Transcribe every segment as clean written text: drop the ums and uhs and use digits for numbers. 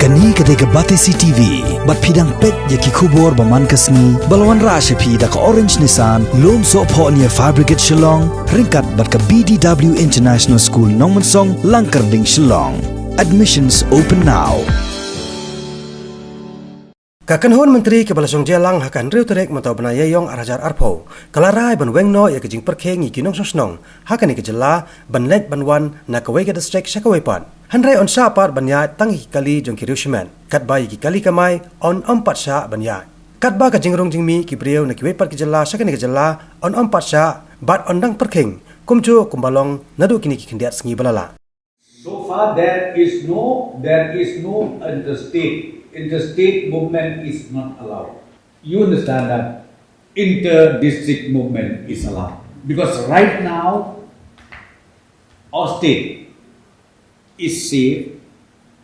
Kani ketika Batesi TV, bat pidang pet yaki kubor baman kasni, balawan rasha pi da ka Orange Nissan, lom so po niya Fabricate Shillong, ringkat bat ka BDW International School Nongmansong, Langkarding Shillong. Admissions open now. Kakanhon Menteri Kebalasong Jelang hakan riu terek matau benayayong arajar arpo. Kalarai ban wengno ya kejing perkheng i kinong sosnong. Hakan i kejela ban let ban wan na kawai ke district Syakawepan. Hanrai on sapar ban ya tangi kali jong kiriu shemen. Kat bai ki kali kamai on empat sya ban ya. Kat ba kejing rong jingmi ki briu na kiwepat kejela sakan i kejela on empat sya bat on dang perkheng. Kumcu kumbalong nadu kini ki kendiat sengi balala. So far there is no interstate movement is not allowed. You understand that inter-district movement is allowed. Because right now, our state is safe,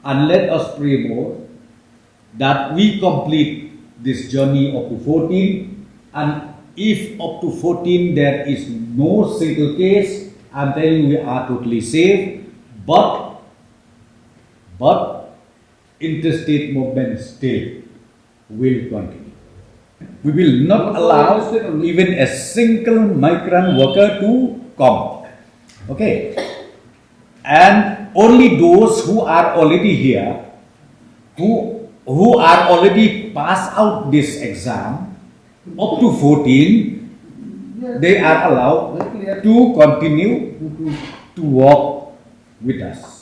and let us pray more that we complete this journey up to 14, and if up to 14 there is no single case, I'm telling you we are totally safe, but interstate movement still will continue. We will not allow even a single migrant worker to come. Okay? And only those who are already here, who are already passed out this exam, up to 14, they are allowed to continue to work with us.